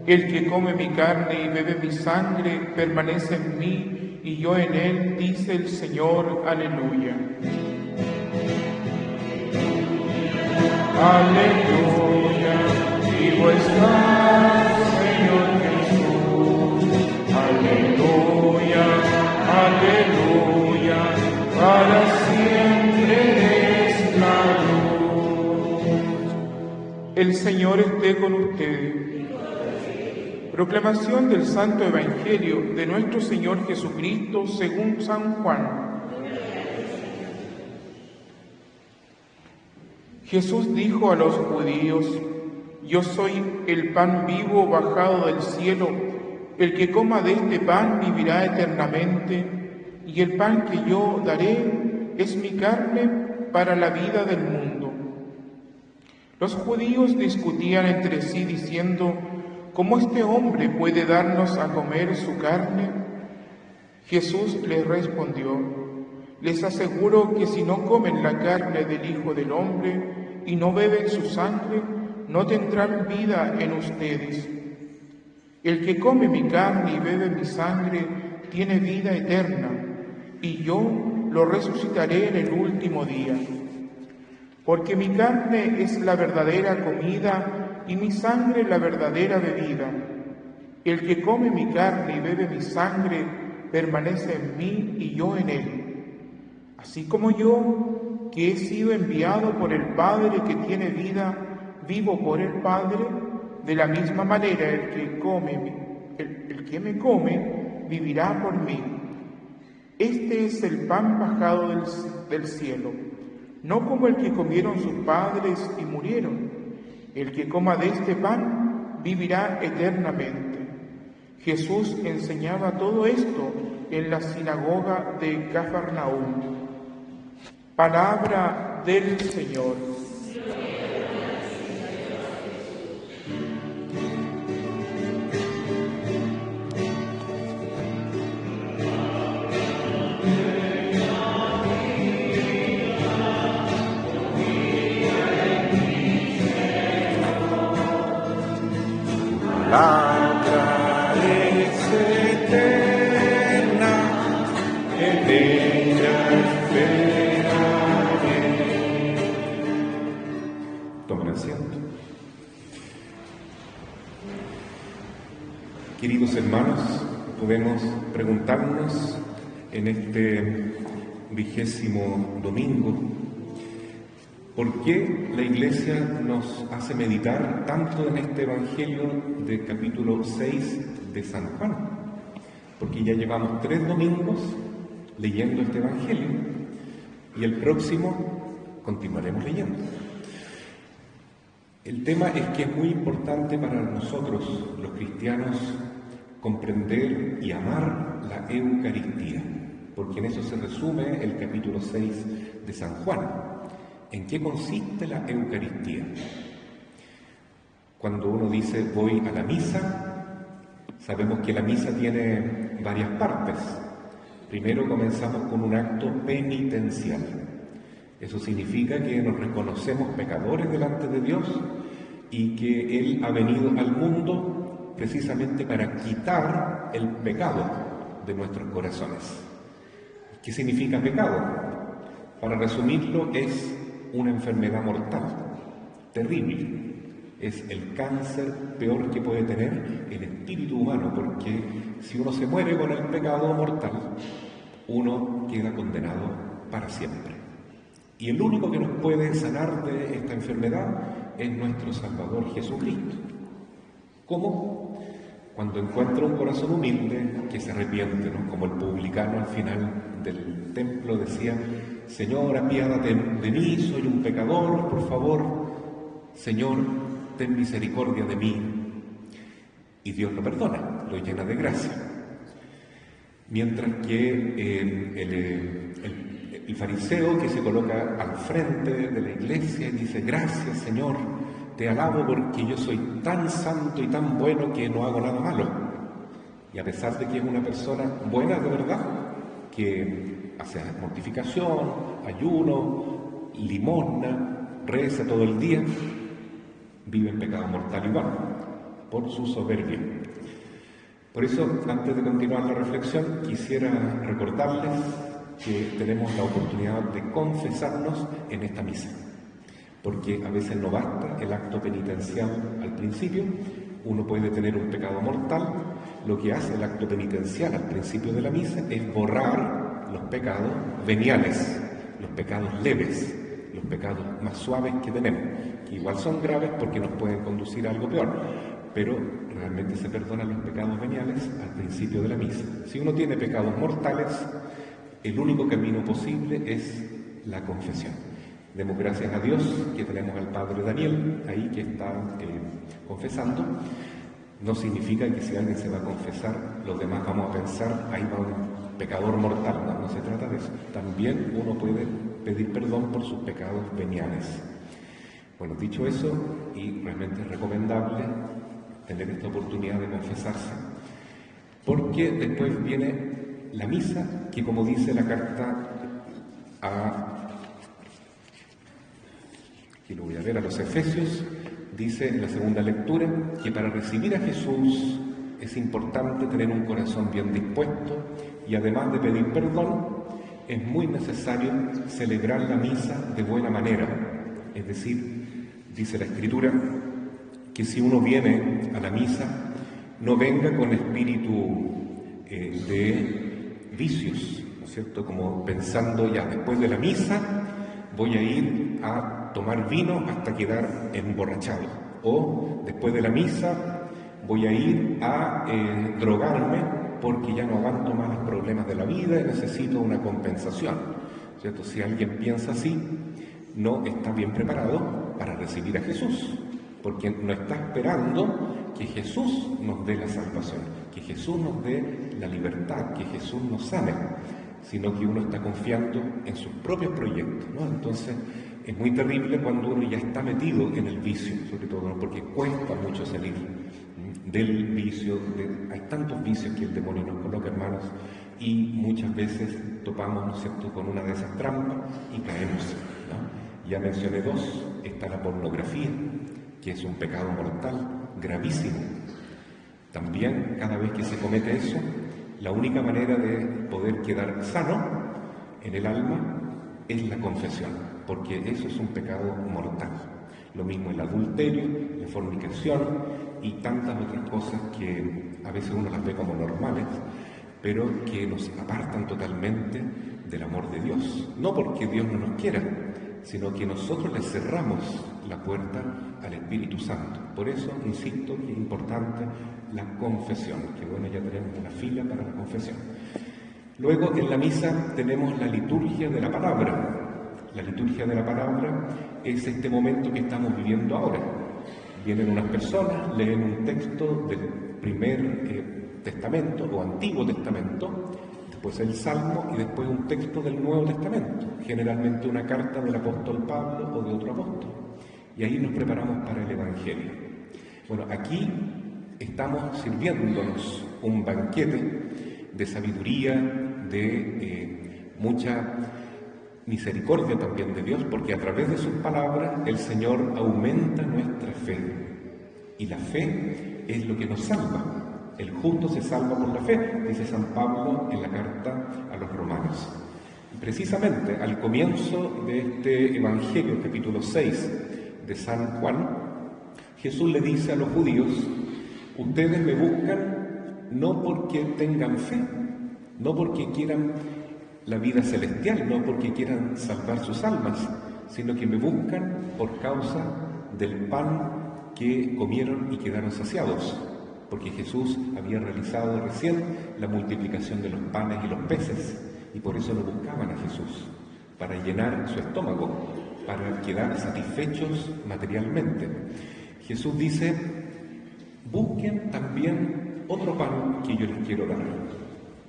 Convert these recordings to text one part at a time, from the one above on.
El que come mi carne y bebe mi sangre permanece en mí y yo en él, dice el Señor. Aleluya. Aleluya, vivo estás, Señor Jesús. Aleluya, aleluya, para siempre eres la luz. El Señor esté con ustedes. Proclamación del Santo Evangelio de nuestro Señor Jesucristo según San Juan. Jesús dijo a los judíos: Yo soy el pan vivo bajado del cielo. El que coma de este pan vivirá eternamente, y el pan que yo daré es mi carne para la vida del mundo. Los judíos discutían entre sí diciendo: ¿Cómo este hombre puede darnos a comer su carne? Jesús les respondió: Les aseguro que si no comen la carne del Hijo del Hombre y no beben su sangre, no tendrán vida en ustedes. El que come mi carne y bebe mi sangre tiene vida eterna, y yo lo resucitaré en el último día. Porque mi carne es la verdadera comida y mi sangre la verdadera bebida. El que come mi carne y bebe mi sangre permanece en mí y yo en él. Así como yo, que he sido enviado por el Padre que tiene vida, vivo por el Padre, de la misma manera el que me come vivirá por mí. Este es el pan bajado del cielo, no como el que comieron sus padres y murieron. El que coma de este pan vivirá eternamente. Jesús enseñaba todo esto en la sinagoga de Cafarnaúm. Palabra del Señor. Palabra es eterna, en ella esperaré. Tomen asiento. Queridos hermanos, podemos preguntarnos en este 20º domingo, ¿por qué la Iglesia nos hace meditar tanto en este Evangelio del capítulo 6 de San Juan? Porque ya llevamos 3 domingos leyendo este Evangelio y el próximo continuaremos leyendo. El tema es que es muy importante para nosotros, los cristianos, comprender y amar la Eucaristía, porque en eso se resume el capítulo 6 de San Juan. ¿En qué consiste la Eucaristía? Cuando uno dice voy a la misa, sabemos que la misa tiene varias partes. Primero comenzamos con un acto penitencial. Eso significa que nos reconocemos pecadores delante de Dios y que Él ha venido al mundo precisamente para quitar el pecado de nuestros corazones. ¿Qué significa pecado? Para resumirlo, es una enfermedad mortal, terrible. Es el cáncer peor que puede tener el espíritu humano, porque si uno se muere con el pecado mortal, uno queda condenado para siempre. Y el único que nos puede sanar de esta enfermedad es nuestro Salvador Jesucristo. ¿Cómo? Cuando encuentra un corazón humilde que se arrepiente, ¿no? Como el publicano al final del templo decía: Señor, apiádate de mí, soy un pecador, por favor. Señor, ten misericordia de mí. Y Dios lo perdona, lo llena de gracia. Mientras que el fariseo que se coloca al frente de la iglesia y dice: gracias, Señor, te alabo porque yo soy tan santo y tan bueno que no hago nada malo. Y a pesar de que es una persona buena de verdad, que hace mortificación, ayuno, limosna, reza todo el día, vive en pecado mortal igual. por su soberbia. Por eso, antes de continuar la reflexión, quisiera recordarles que tenemos la oportunidad de confesarnos en esta misa, porque a veces no basta el acto penitencial al principio. Uno puede tener un pecado mortal. Lo que hace el acto penitencial al principio de la misa es borrar los pecados veniales, los pecados leves, los pecados más suaves que tenemos, que igual son graves porque nos pueden conducir a algo peor, pero realmente se perdonan los pecados veniales al principio de la misa. Si uno tiene pecados mortales, el único camino posible es la confesión. Demos gracias a Dios que tenemos al Padre Daniel ahí que está confesando. No significa que si alguien se va a confesar, los demás vamos a pensar, ahí va un pecador mortal. No se trata de eso. También uno puede pedir perdón por sus pecados veniales. Bueno, dicho eso, y realmente es recomendable tener esta oportunidad de confesarse, porque después viene la misa, que como dice la carta aquí lo voy a ver, a los Efesios, dice en la segunda lectura que para recibir a Jesús es importante tener un corazón bien dispuesto y además de pedir perdón, es muy necesario celebrar la misa de buena manera. Es decir, dice la Escritura que si uno viene a la misa, no venga con espíritu de vicios, ¿no es cierto? Como pensando ya después de la misa voy a ir a tomar vino hasta quedar emborrachado, o después de la misa voy a ir a drogarme porque ya no aguanto más los problemas de la vida y necesito una compensación, ¿cierto? Si alguien piensa así, no está bien preparado para recibir a Jesús, porque no está esperando que Jesús nos dé la salvación, que Jesús nos dé la libertad, que Jesús nos sane, sino que uno está confiando en sus propios proyectos, ¿no? Entonces, es muy terrible cuando uno ya está metido en el vicio, sobre todo, ¿no? Porque cuesta mucho salir del vicio. Hay tantos vicios que el demonio nos coloca, hermanos, y muchas veces topamos, ¿no es cierto?, con una de esas trampas y caemos, ¿no? Ya mencioné dos. Está la pornografía, que es un pecado mortal gravísimo. También, cada vez que se comete eso, la única manera de poder quedar sano en el alma es la confesión, porque eso es un pecado mortal. Lo mismo el adulterio, la fornicación y tantas otras cosas que a veces uno las ve como normales, pero que nos apartan totalmente del amor de Dios. No porque Dios no nos quiera, sino que nosotros le cerramos la puerta al Espíritu Santo. Por eso, insisto, que es importante la confesión, que bueno, ya tenemos una fila para la confesión. Luego, en la misa tenemos la liturgia de la palabra. La liturgia de la palabra es este momento que estamos viviendo ahora. Vienen unas personas, leen un texto del primer testamento o Antiguo Testamento, después el Salmo y después un texto del Nuevo Testamento, generalmente una carta del apóstol Pablo o de otro apóstol. Y ahí nos preparamos para el Evangelio. Bueno, aquí estamos sirviéndonos un banquete de sabiduría, de mucha misericordia también de Dios, porque a través de sus palabras el Señor aumenta nuestra fe. Y la fe es lo que nos salva. El justo se salva por la fe, dice San Pablo en la carta a los Romanos. Y precisamente al comienzo de este Evangelio, capítulo 6 de San Juan, Jesús le dice a los judíos: ustedes me buscan no porque tengan fe, no porque quieran la vida celestial, no porque quieran salvar sus almas, sino que me buscan por causa del pan que comieron y quedaron saciados, porque Jesús había realizado recién la multiplicación de los panes y los peces, y por eso lo buscaban a Jesús, para llenar su estómago, para quedar satisfechos materialmente. Jesús dice: busquen también otro pan que yo les quiero dar,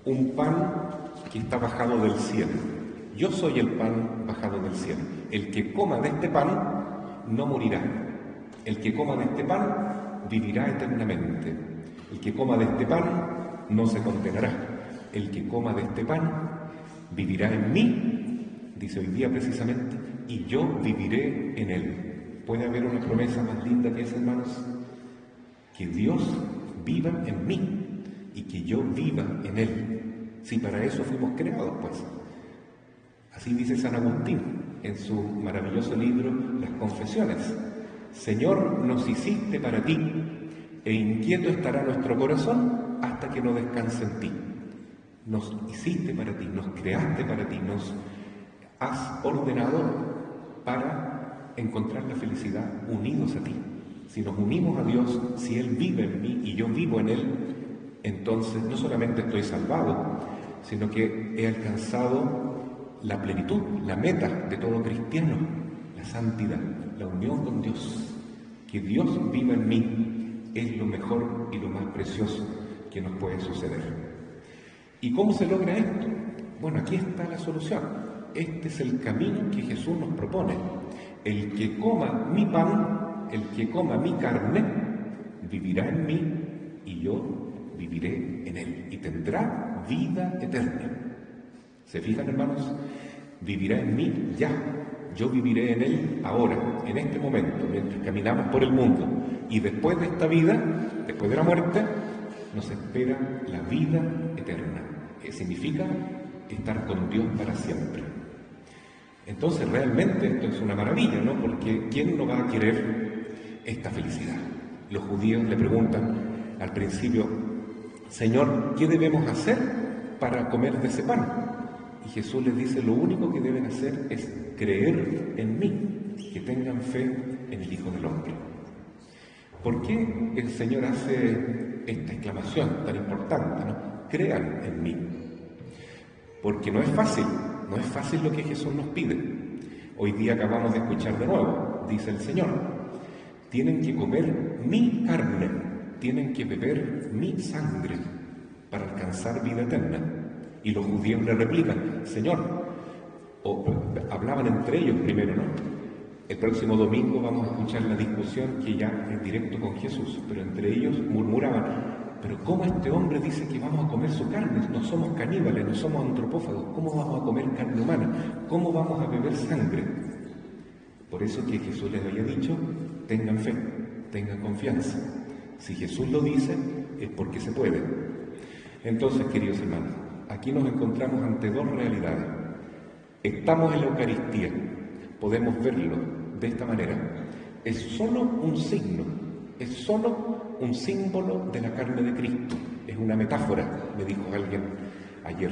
un pan que está bajado del cielo. Yo soy el pan bajado del cielo. El que coma de este pan no morirá. El que coma de este pan vivirá eternamente. El que coma de este pan no se condenará. El que coma de este pan vivirá en mí, dice hoy día precisamente, y yo viviré en él. ¿Puede haber una promesa más linda que esa, hermanos? que Dios viva en mí y que yo viva en Él. Si para eso fuimos creados, pues. Así dice San Agustín en su maravilloso libro Las Confesiones. Señor, nos hiciste para ti, e inquieto estará nuestro corazón hasta que no descanse en ti. Nos hiciste para ti, nos creaste para ti, nos has ordenado para encontrar la felicidad unidos a ti. Si nos unimos a Dios, si Él vive en mí y yo vivo en Él, entonces no solamente estoy salvado, sino que he alcanzado la plenitud, la meta de todo cristiano, la santidad, la unión con Dios. Que Dios viva en mí es lo mejor y lo más precioso que nos puede suceder. ¿Y cómo se logra esto? Bueno, aquí está la solución. Este es el camino que Jesús nos propone. El que coma mi pan, el que coma mi carne, vivirá en mí y yo viviré en él y tendrá vida eterna. ¿Se fijan, hermanos? Vivirá en mí ya. Yo viviré en él ahora, en este momento, mientras caminamos por el mundo. Y después de esta vida, después de la muerte, nos espera la vida eterna, que significa estar con Dios para siempre. Entonces, realmente esto es una maravilla, ¿no? Porque ¿quién no va a querer esta felicidad? Los judíos le preguntan al principio: Señor, ¿qué debemos hacer para comer de ese pan? Y Jesús les dice: lo único que deben hacer es creer en mí, que tengan fe en el Hijo del Hombre. ¿Por qué el Señor hace esta exclamación tan importante, ¿no? Crean en mí. Porque no es fácil lo que Jesús nos pide. Hoy día acabamos de escuchar de nuevo, dice el Señor: tienen que comer mi carne, tienen que beber mi sangre para alcanzar vida eterna. Y los judíos le replican: Señor, hablaban entre ellos primero, ¿no? El próximo domingo vamos a escuchar la discusión que ya es directo con Jesús, pero entre ellos murmuraban: pero ¿cómo este hombre dice que vamos a comer su carne? No somos caníbales, no somos antropófagos, ¿cómo vamos a comer carne humana? ¿Cómo vamos a beber sangre? Por eso que Jesús les había dicho: tengan fe, tengan confianza. Si Jesús lo dice, es porque se puede. Entonces, queridos hermanos, aquí nos encontramos ante dos realidades. Estamos en la Eucaristía, podemos verlo de esta manera. Es solo un signo, es solo un símbolo de la carne de Cristo. Es una metáfora, me dijo alguien ayer.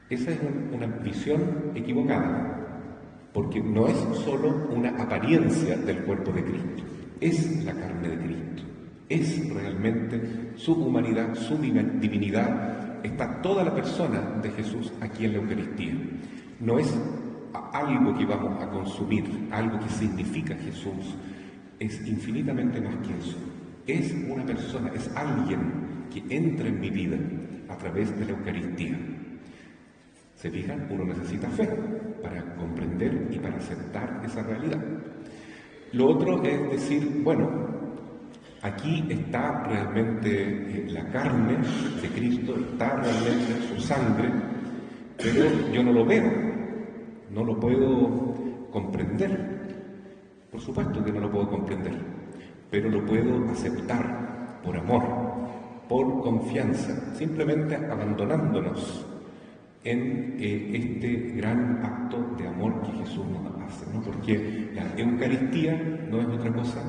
Esa es una visión equivocada, porque no es solo una apariencia del cuerpo de Cristo, es la carne de Cristo. Es realmente su humanidad, su divinidad. Está toda la persona de Jesús aquí en la Eucaristía. No es algo que vamos a consumir, algo que significa Jesús. Es infinitamente más que eso. Es una persona, es alguien que entra en mi vida a través de la Eucaristía. ¿Se fijan? Uno necesita fe para comprender y para aceptar esa realidad. Lo otro es decir, bueno, aquí está realmente la carne de Cristo, está realmente su sangre, pero yo no lo veo, no lo puedo comprender. Por supuesto que no lo puedo comprender, pero lo puedo aceptar por amor, por confianza, simplemente abandonándonos en este gran acto de amor que Jesús nos hace, ¿no? Porque la Eucaristía no es otra cosa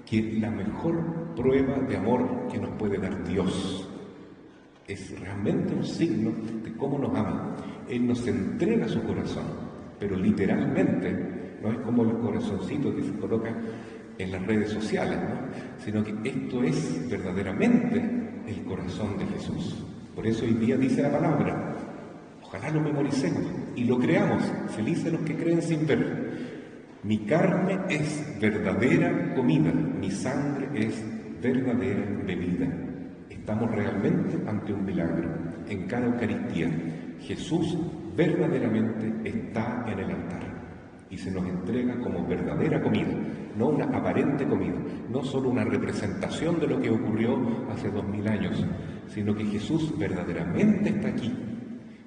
que la mejor prueba de amor que nos puede dar Dios. Es realmente un signo de cómo nos ama. Él nos entrega su corazón, pero literalmente no es como el corazoncito que se coloca en las redes sociales, ¿no? Sino que esto es verdaderamente el corazón de Jesús. Por eso hoy día dice la palabra: ojalá lo memoricemos y lo creamos. Felices los que creen sin ver. Mi carne es verdadera comida, mi sangre es verdadera bebida. Estamos realmente ante un milagro. En cada Eucaristía, Jesús verdaderamente está en el altar y se nos entrega como verdadera comida, no una aparente comida, no solo una representación de lo que ocurrió hace 2000 años, sino que Jesús verdaderamente está aquí.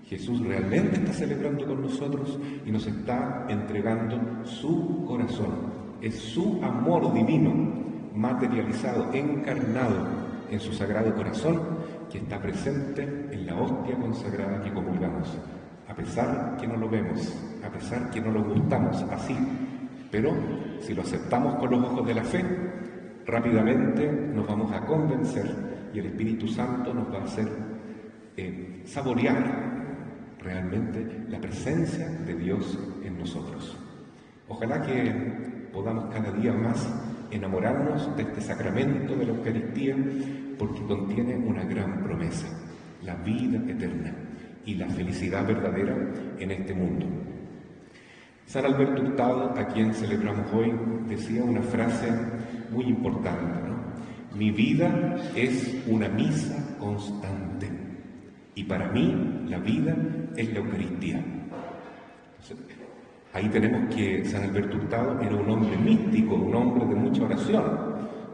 Jesús realmente está celebrando con nosotros y nos está entregando su corazón. Es su amor divino materializado, encarnado en su sagrado corazón, que está presente en la hostia consagrada que comulgamos, a pesar que no lo vemos, a pesar que no lo gustamos así, pero si lo aceptamos con los ojos de la fe, rápidamente nos vamos a convencer y el Espíritu Santo nos va a hacer saborear realmente la presencia de Dios en nosotros. Ojalá que podamos cada día más enamorarnos de este sacramento de la Eucaristía, porque contiene una gran promesa, la vida eterna y la felicidad verdadera en este mundo. San Alberto Hurtado, a quien celebramos hoy, decía una frase muy importante, ¿no? Mi vida es una misa constante y para mí la vida es la Eucaristía. Entonces, ahí tenemos que San Alberto Hurtado era un hombre místico, un hombre de mucha oración,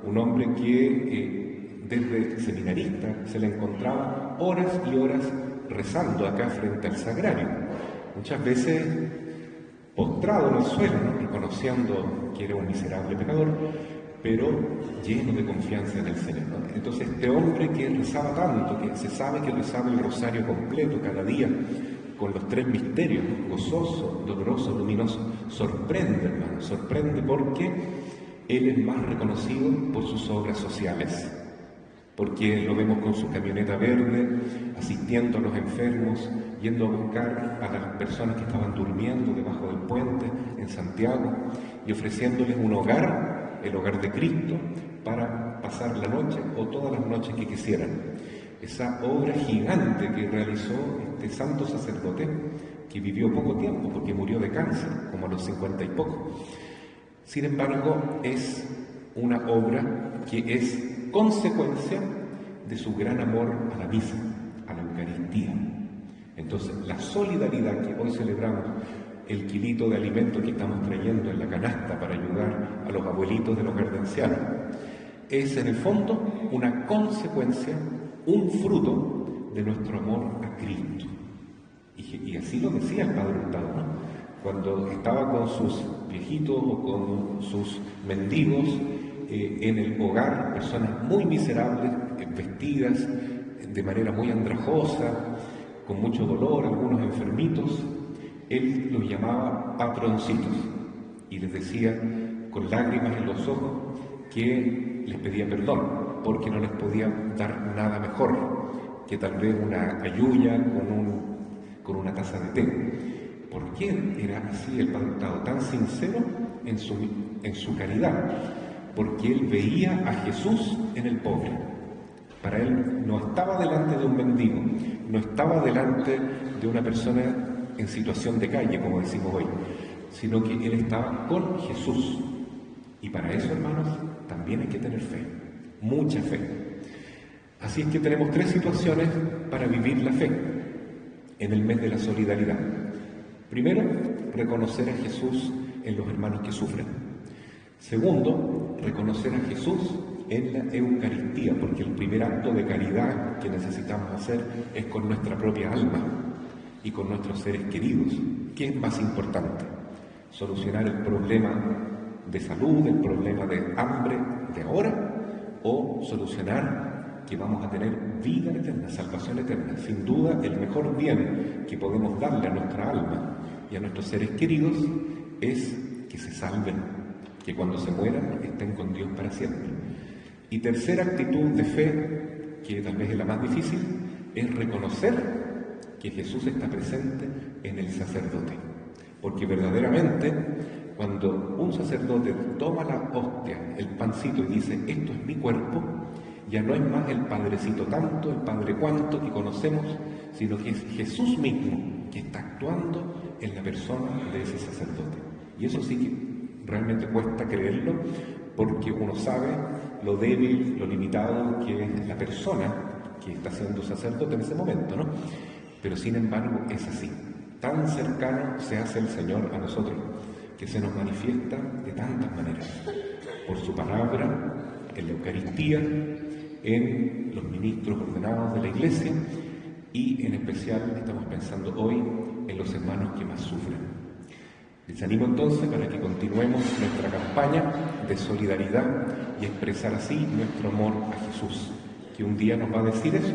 un hombre que desde seminarista se le encontraba horas y horas rezando acá frente al sagrario, muchas veces postrado en el suelo, ¿no? Reconociendo que era un miserable pecador, pero lleno de confianza en el Señor, ¿no? Entonces este hombre que rezaba tanto, que se sabe que rezaba el rosario completo cada día, con los 3 misterios, ¿no? Gozoso, doloroso, luminoso, sorprende, hermano, sorprende porque él es más reconocido por sus obras sociales, porque lo vemos con su camioneta verde, asistiendo a los enfermos, yendo a buscar a las personas que estaban durmiendo debajo del puente en Santiago y ofreciéndoles un hogar, el hogar de Cristo, para pasar la noche o todas las noches que quisieran. Esa obra gigante que realizó este santo sacerdote, que vivió poco tiempo porque murió de cáncer, como a los 50 y poco. Sin embargo, es una obra que es consecuencia de su gran amor a la misa, a la Eucaristía. Entonces, la solidaridad que hoy celebramos, el kilito de alimento que estamos trayendo en la canasta para ayudar a los abuelitos del hogar de ancianos, es en el fondo una consecuencia, un fruto de nuestro amor a Cristo. Y así lo decía el Padre Hurtado, ¿no? Cuando estaba con sus viejitos o con sus mendigos en el hogar, personas muy miserables, vestidas de manera muy andrajosa, con mucho dolor, algunos enfermitos, él los llamaba patroncitos y les decía con lágrimas en los ojos que les pedía perdón porque no les podía dar nada mejor que tal vez una ayuya con una taza de té. ¿Por qué era así el Padre Hurtado, tan sincero en su caridad? Porque él veía a Jesús en el pobre. Para él no estaba delante de un mendigo, no estaba delante de una persona en situación de calle, como decimos hoy, sino que él estaba con Jesús. Y para eso, hermanos, también hay que tener fe, mucha fe. Así es que tenemos 3 situaciones para vivir la fe en el mes de la solidaridad. Primero, reconocer a Jesús en los hermanos que sufren. Segundo, reconocer a Jesús en la Eucaristía, porque el primer acto de caridad que necesitamos hacer es con nuestra propia alma y con nuestros seres queridos. ¿Qué es más importante? ¿Solucionar el problema de salud, el problema de hambre de ahora, o solucionar que vamos a tener vida eterna, salvación eterna? Sin duda, el mejor bien que podemos darle a nuestra alma y a nuestros seres queridos es que se salven, que cuando se mueran estén con Dios para siempre. Y tercera actitud de fe, que tal vez es la más difícil, es reconocer que Jesús está presente en el sacerdote. Porque verdaderamente, cuando un sacerdote toma la hostia, el pancito, y dice, esto es mi cuerpo, ya no es más el Padrecito tanto, el Padre cuanto que conocemos, sino que es Jesús mismo que está actuando en la persona de ese sacerdote. Y eso sí que realmente cuesta creerlo, porque uno sabe lo débil, lo limitado que es la persona que está siendo sacerdote en ese momento, ¿no? Pero sin embargo es así. Tan cercano se hace el Señor a nosotros, que se nos manifiesta de tantas maneras. Por su palabra, en la Eucaristía, en los ministros ordenados de la Iglesia, y en especial estamos pensando hoy en los hermanos que más sufren. Les animo entonces para que continuemos nuestra campaña de solidaridad y expresar así nuestro amor a Jesús, que un día nos va a decir eso,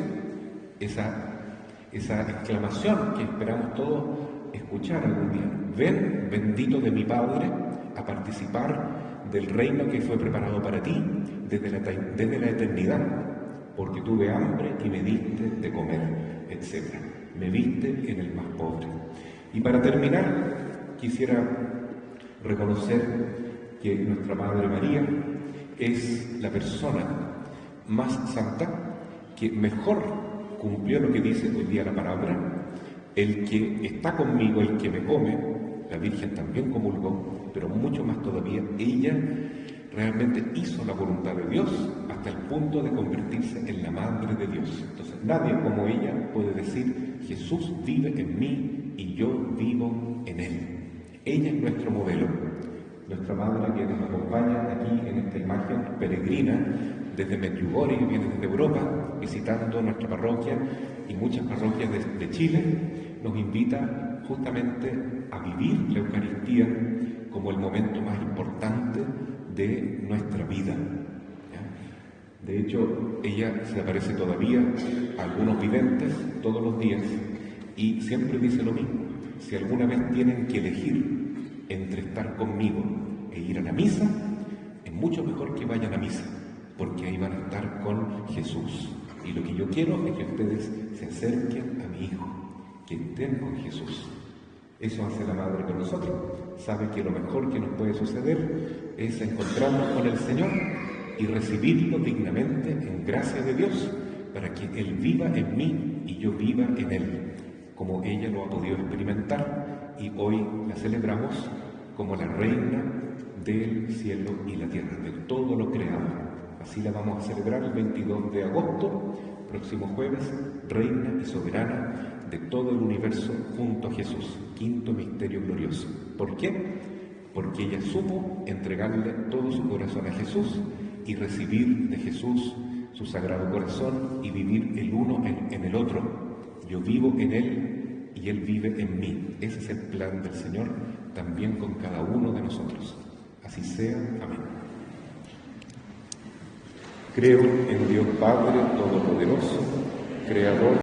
esa exclamación que esperamos todos escuchar algún día. Ven, bendito de mi Padre, a participar del reino que fue preparado para ti desde la eternidad, porque tuve hambre y me diste de comer, etc. Me viste en el más pobre. Y para terminar, quisiera reconocer que nuestra Madre María es la persona más santa que mejor cumplió lo que dice hoy día la palabra: el que está conmigo, el que me come. La Virgen también comulgó, pero mucho más todavía, ella realmente hizo la voluntad de Dios hasta el punto de convertirse en la Madre de Dios. Entonces nadie como ella puede decir: Jesús vive en mí y yo vivo en Él. Ella es nuestro modelo, nuestra Madre que nos acompaña aquí en esta imagen peregrina desde Medjugorje, que viene desde Europa, visitando nuestra parroquia y muchas parroquias de Chile. Nos invita justamente a vivir la Eucaristía como el momento más importante de nuestra vida. ¿Ya? De hecho, ella se aparece todavía a algunos videntes todos los días y siempre dice lo mismo: si alguna vez tienen que elegir entre estar conmigo e ir a la misa, es mucho mejor que vayan a misa, porque ahí van a estar con Jesús. Y lo que yo quiero es que ustedes se acerquen a mi Hijo, que estén con Jesús. Eso hace la Madre con nosotros. Sabe que lo mejor que nos puede suceder es encontrarnos con el Señor y recibirlo dignamente en gracia de Dios, para que Él viva en mí y yo viva en Él, como ella lo ha podido experimentar, y hoy la celebramos como la Reina del cielo y la tierra, de todo lo creado. Así la vamos a celebrar el 22 de agosto, próximo jueves, Reina y Soberana de todo el universo junto a Jesús. Quinto misterio glorioso. ¿Por qué? Porque ella supo entregarle todo su corazón a Jesús y recibir de Jesús su sagrado corazón y vivir el uno en el otro. Yo vivo en Él y Él vive en mí. Ese es el plan del Señor también con cada uno de nosotros. Así sea. Amén. Creo en Dios Padre Todopoderoso, Creador